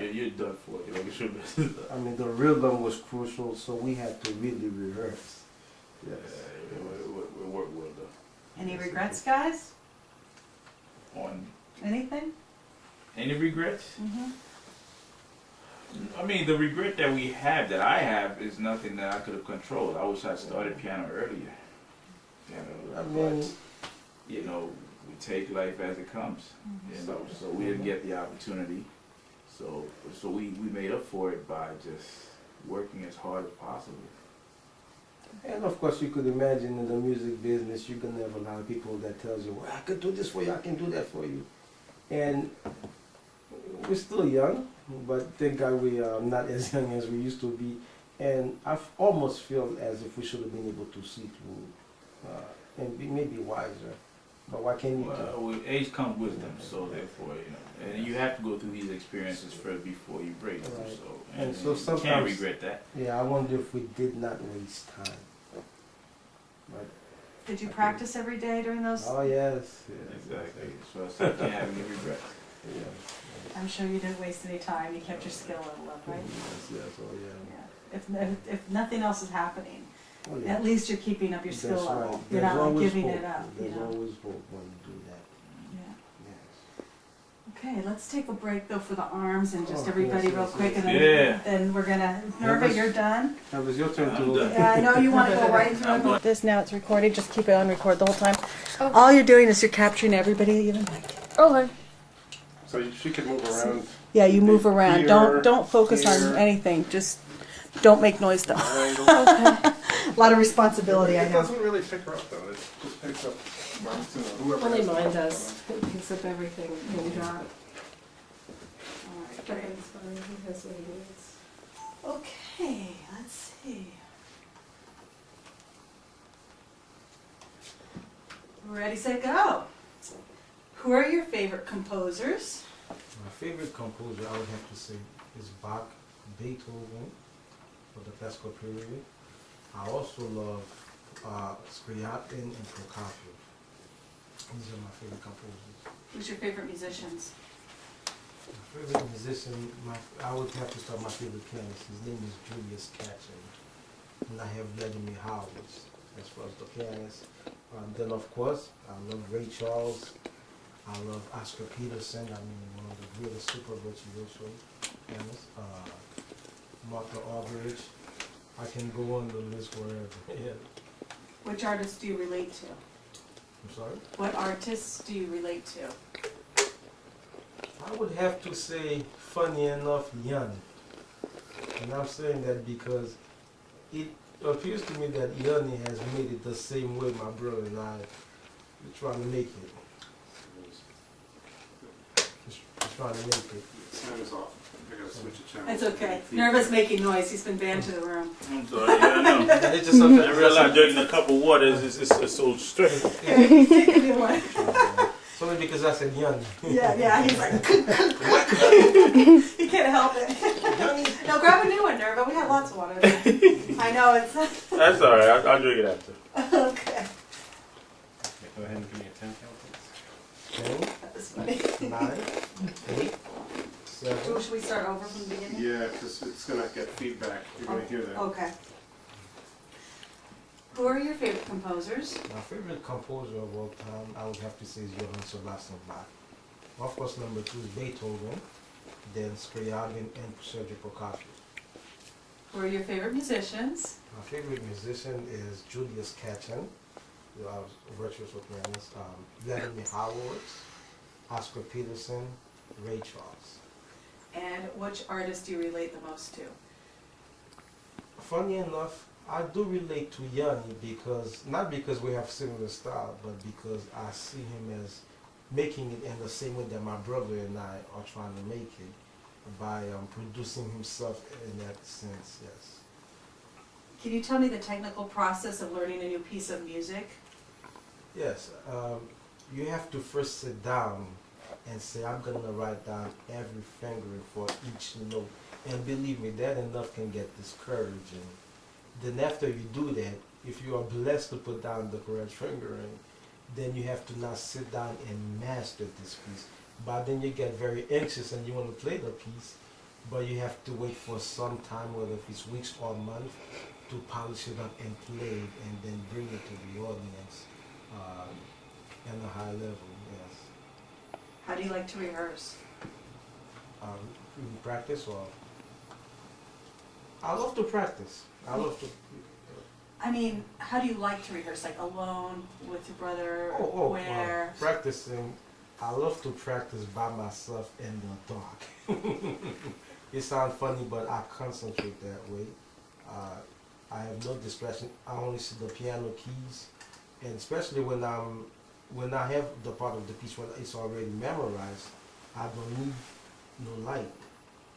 You're done for. Like, it should be. I mean, the rhythm was crucial, so we had to really rehearse. Yes. We work well though. Any regrets, guys? On Anything? any regrets? Mm-hmm. I mean, the regret that that I have, is nothing that I could have controlled. I wish I started piano earlier. I mean, You know, we take life as it comes. You know, so we didn't get the opportunity. So we made up for it by just working as hard as possible. and of course, you could imagine in the music business, you're gonna have a lot of people that tells you, "Well, I could do this for you, I can do that for you," and we're still young, but thank God we are not as young as we used to be. And I almost feel as if we should have been able to see through and be maybe wiser. But what can you do? Well, with age comes wisdom, so therefore, you know, and you have to go through these experiences first before you break them. Right. So, And so you sometimes can't regret that. Yeah, I wonder if we did not waste time. But, Did you practice every day during those? oh yes, yes. Exactly. So I can't have any regrets. Yeah. I'm sure you didn't waste any time. You kept your skill level up, right? Yes, yes, oh yeah. Yeah. If nothing else is happening, Oh, yeah. at least you're keeping up your skill That's level. right. You're There's not like always giving hope. it up. There's You know? always hope when you do that. Yeah. Yes. Okay, let's take a break though for the arms and just Oh, everybody yes, real yes, quick, yes. and Yeah. then we're gonna. Nerva, you're done. That was your turn I'm to. done. Yeah, I know you want to go right I'm through done. this now. It's recording. Just keep it on record the whole time. All you're doing is you're capturing everybody you don't like. Okay. So she could move around. Yeah, you move around. Here, Don't focus on here. anything. Just don't make noise though. Triangle. A lot of responsibility, I It know. doesn't really pick her up though. It just picks up Robenson or whoever. Only has mine the- does. It picks up everything. Good job. But it's fine. He has what he needs. Okay, let's see. Ready, set, go. Who are your favorite composers? My favorite composer, I would have to say, is Bach, Beethoven, for the classical period. I also love Scriabin and Prokofiev. These are my favorite composers. Who's your favorite musicians? My favorite musician, I would have to start my favorite pianist. His name is Julius Katchen. And I have Vladimir Howells as far as the pianist. Then of course, I love Ray Charles. I love Oscar Peterson. I mean, one of the greatest super virtuoso pianists. Martha Argerich. I can go on the list wherever. Yeah. Which artists do you relate to? I'm sorry? What artists do you relate to? I would have to say, funny enough, Jan. And I'm saying that because it appears to me that Yanni has made it the same way my brother and I are trying to make it. He's trying to make it. Sound is off. I gotta switch a channel. It's okay. Nerva's making noise. He's been banned to the room. I'm sorry, yeah, I know. And it's just something I realized drinking a cup of water is so straight. Take a new one. It's only because I said Yanni. Yeah, he's like, he can't help it. No, grab a new one, Nerva. We have lots of water there. I know, it's, That's all right. I'll drink it after. okay. Go ahead and give me a 10 count, please. 10, That was funny. 9, 8, 7. Should we start over from the beginning? Yeah, because it's gonna get feedback. You're gonna hear that. Okay. Who are your favorite composers? My favorite composer of all time, I would have to say, is Johann Sebastian Bach. Of course, number 2 is Beethoven, then Scriabin and Sergei Prokofiev. Who are your favorite musicians? My favorite musician is Julius Katchen, a virtuoso pianist, Vladimir Howells, Oscar Peterson, Ray Charles. And which artist do you relate the most to? Funny enough, I do relate to Yanni because, not because we have similar style, but because I see him as making it in the same way that my brother and I are trying to make it, by producing himself in that sense, yes. Can you tell me the technical process of learning a new piece of music? Yes, you have to first sit down and say, I'm going to write down every fingering for each note. And believe me, that enough can get discouraging. Then after you do that, if you are blessed to put down the correct fingering, then you have to now sit down and master this piece. But then you get very anxious and you want to play the piece, but you have to wait for some time, whether if it's weeks or months, to polish it up and play it, and then bring it to the audience at a high level. Yes. How do you like to rehearse? You practice or? I love to practice. I love to. I mean, how do you like to rehearse? Like alone, with your brother, where? Well, practicing. I love to practice by myself in the dark. It sounds funny, but I concentrate that way. I have no distraction. I only see the piano keys, and especially when I have the part of the piece when it's already memorized, I don't need no light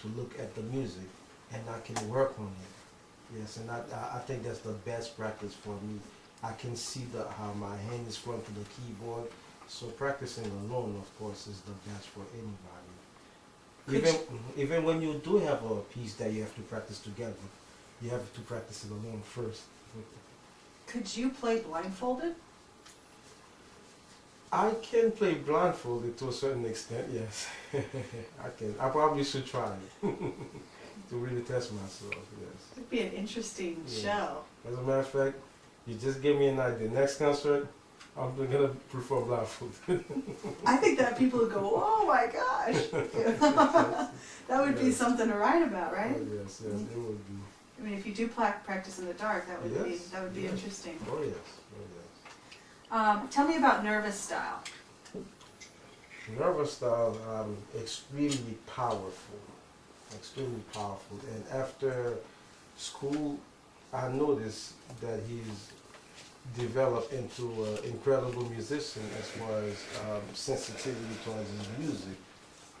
to look at the music, and I can work on it. Yes, and I think that's the best practice for me. I can see how my hand is going to the keyboard, so practicing alone, of course, is the best for anybody. Even when you do have a piece that you have to practice together, you have to practice it alone first. Could you play blindfolded? I can play blindfolded to a certain extent, yes. I can. I probably should try it to really test myself, yes. It'd be an interesting Yeah. show. As a matter of fact, you just gave me an idea. Next concert, I'm gonna prefer blindfolded. I think that people would go, oh my gosh. That would be Yes. something to write about, right? Oh, yes, yes, it would be. I mean, if you do practice in the dark, that would Yes, be yes. interesting. Oh yes, oh yes. Tell me about nervous style. Nervous style, extremely powerful, And after school, I noticed that he's developed into an incredible musician as far as sensitivity towards his music,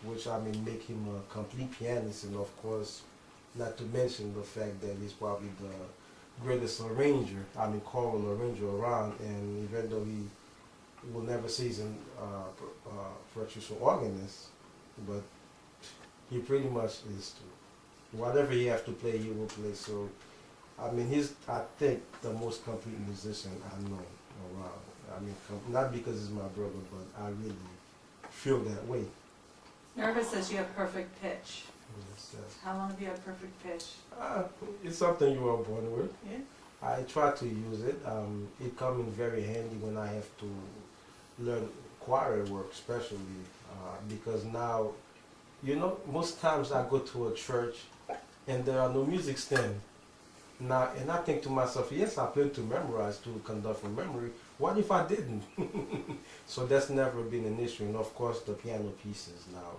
which I mean make him a complete pianist, and of course, not to mention the fact that he's probably the greatest choral arranger around, and even though he will never say he's a virtuoso organist, but he pretty much is too. Whatever he has to play, he will play. So, I mean, he's, I think, the most complete musician I know around. I mean, not because he's my brother, but I really feel that way. Nervous says you have perfect pitch. Yes, yes. How long have you had perfect pitch? It's something you are born with. Yeah. I try to use it. It comes in very handy when I have to learn choir work, especially because now, you know, most times I go to a church and there are no music stand. Now, and I think to myself, yes, I plan to memorize, to conduct from memory. What if I didn't? So that's never been an issue. And of course, the piano pieces now,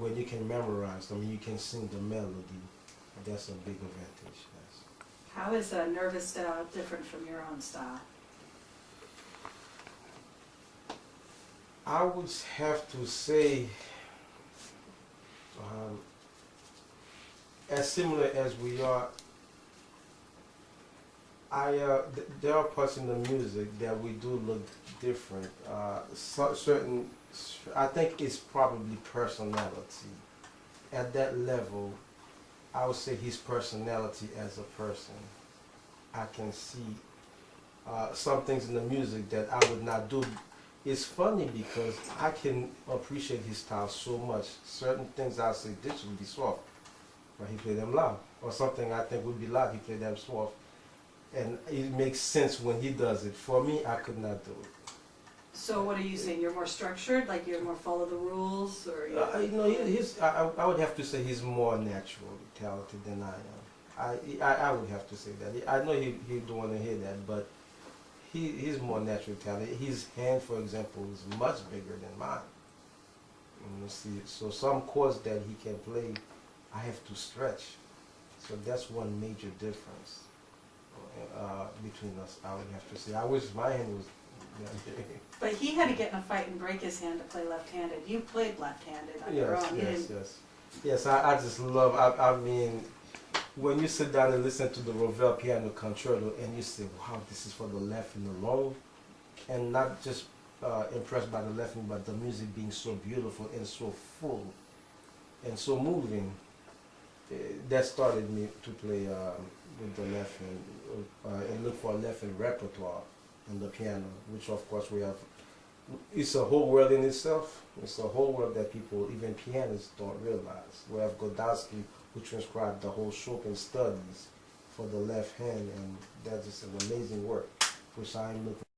when you can memorize them, you can sing the melody. That's a big advantage. Yes. How is a nervous style different from your own style? I would have to say, as similar as we are, there are parts in the music that we do look different. Certain, I think it's probably personality. At that level, I would say his personality as a person. I can see some things in the music that I would not do. It's funny because I can appreciate his style so much. Certain things I say, this would be soft, but he played them loud. Or something I think would be loud, he played them soft. And it makes sense when he does it. For me, I could not do it. So what are you saying? You're more structured, like you're more follow the rules, or You know, I would have to say he's more naturally talented than I am. I would have to say that. I know he don't want to hear that, but he's more naturally talented. His hand, for example, is much bigger than mine. You see, so some chords that he can play, I have to stretch. So that's one major difference between us. I would have to say. I wish my hand was. But he had to get in a fight and break his hand to play left-handed. You played left-handed on your own. Yes. I just love. I mean, when you sit down and listen to the Ravel piano concerto, and you say, "Wow, this is for the left and alone," and not just impressed by the left, but the music being so beautiful and so full and so moving. That started me to play with the left and look for a left hand repertoire in the piano, which of course we have it's a whole world in itself. It's a whole world that people, even pianists, don't realize. We have Godowski, who transcribed the whole Chopin studies for the left hand, and that is an amazing work, which I'm looking